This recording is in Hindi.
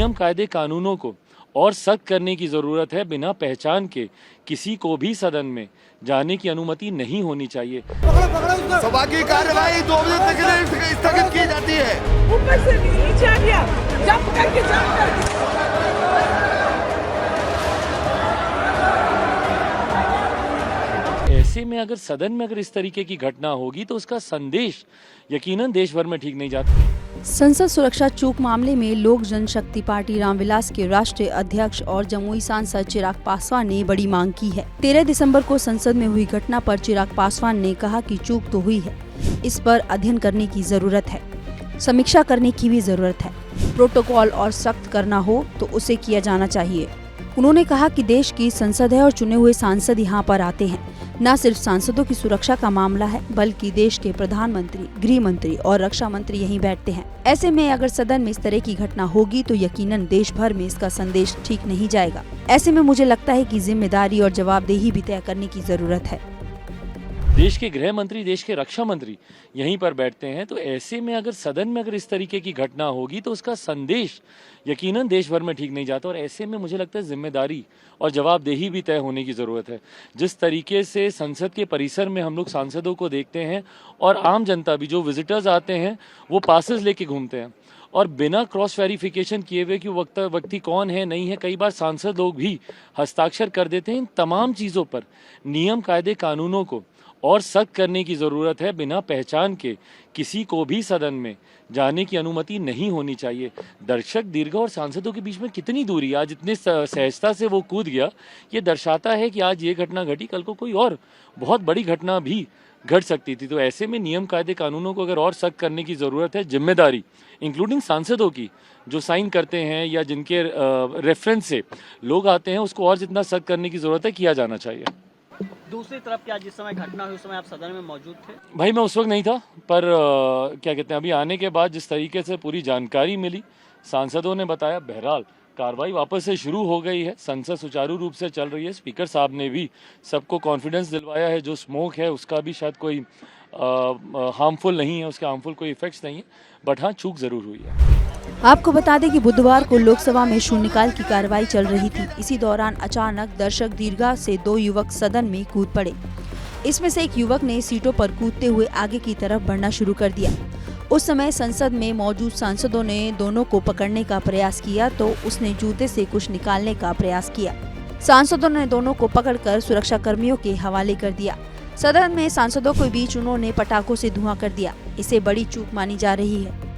नियम कायदे कानूनों को और सख्त करने की जरूरत है। बिना पहचान के किसी को भी सदन में जाने की अनुमति नहीं होनी चाहिए। सभा की कार्यवाही 2 बजे तक के लिए स्थगित की जाती है। ऊपर से नीचे आ गया, जंप करके ऐसे में अगर सदन में अगर इस तरीके की घटना होगी तो उसका संदेश यकीनन देश भर में ठीक नहीं जाता। संसद सुरक्षा चूक मामले में लोक जनशक्ति पार्टी रामविलास के राष्ट्रीय अध्यक्ष और जमुई सांसद चिराग पासवान ने बड़ी मांग की है। 13 दिसंबर को संसद में हुई घटना पर चिराग पासवान ने कहा कि चूक तो हुई है, इस पर अध्ययन करने की जरूरत है, समीक्षा करने की भी जरूरत है। प्रोटोकॉल और सख्त करना हो तो उसे किया जाना चाहिए। उन्होंने कहा कि देश की संसद है और चुने हुए सांसद यहाँ पर आते हैं। न सिर्फ सांसदों की सुरक्षा का मामला है, बल्कि देश के प्रधानमंत्री, गृह मंत्री और रक्षा मंत्री यहीं बैठते हैं। ऐसे में अगर सदन में इस तरह की घटना होगी तो यकीनन देश भर में इसका संदेश ठीक नहीं जाएगा। ऐसे में मुझे लगता है कि जिम्मेदारी और जवाबदेही भी तय करने की जरूरत है। देश के गृह मंत्री, देश के रक्षा मंत्री यहीं पर बैठते हैं, तो ऐसे में अगर सदन में अगर इस तरीके की घटना होगी तो उसका संदेश यकीनन देश भर में ठीक नहीं जाता। और ऐसे में मुझे लगता है जिम्मेदारी और जवाबदेही भी तय होने की ज़रूरत है। जिस तरीके से संसद के परिसर में हम लोग सांसदों को देखते हैं और आम जनता भी, जो विजिटर्स आते हैं वो पासेस लेके घूमते हैं और बिना क्रॉस वेरिफिकेशन किए हुए कि व्यक्ति कौन है नहीं है, कई बार सांसद लोग भी हस्ताक्षर कर देते हैं। इन तमाम चीज़ों पर नियम कायदे कानूनों को और सख्त करने की ज़रूरत है। बिना पहचान के किसी को भी सदन में जाने की अनुमति नहीं होनी चाहिए। दर्शक दीर्घा और सांसदों के बीच में कितनी दूरी, आज इतनी सहजता से वो कूद गया, ये दर्शाता है कि आज ये घटना घटी, कल को कोई और बहुत बड़ी घटना भी घट सकती थी। तो ऐसे में नियम कायदे कानूनों को अगर और सख्त करने की ज़रूरत है। जिम्मेदारी इंक्लूडिंग सांसदों की, जो साइन करते हैं या जिनके रेफरेंस से लोग आते हैं, उसको और जितना सख्त करने की ज़रूरत है, किया जाना चाहिए। दूसरी तरफ क्या जिस समय घटना हुई उस समय आप सदन में मौजूद थे? भाई मैं उस वक्त नहीं था, पर क्या कहते हैं, अभी आने के बाद जिस तरीके से पूरी जानकारी मिली, सांसदों ने बताया, बहरहाल कार्रवाई वापस से शुरू हो गई है। संसद सुचारू रूप से चल रही है। स्पीकर साहब ने भी सबको कॉन्फिडेंस दिलवाया है। जो स्मोक है उसका भी शायद कोई हार्मफुल नहीं है, उसके हार्मफुल कोई इफेक्ट्स नहीं है, बट हाँ चूक जरूर हुई है। आपको बता दें कि बुधवार को लोकसभा में शून्यकाल की कार्रवाई चल रही थी। इसी दौरान अचानक दर्शक दीर्घा से 2 युवक सदन में कूद पड़े। इसमें से एक युवक ने सीटों पर कूदते हुए आगे की तरफ बढ़ना शुरू कर दिया। उस समय संसद में मौजूद सांसदों ने दोनों को पकड़ने का प्रयास किया तो उसने जूते से कुछ निकालने का प्रयास किया। सांसदों ने दोनों को पकड़कर सुरक्षा कर्मियों के हवाले कर दिया। सदन में सांसदों के बीच उन्होंने पटाखों से धुआं कर दिया। इसे बड़ी चूक मानी जा रही है।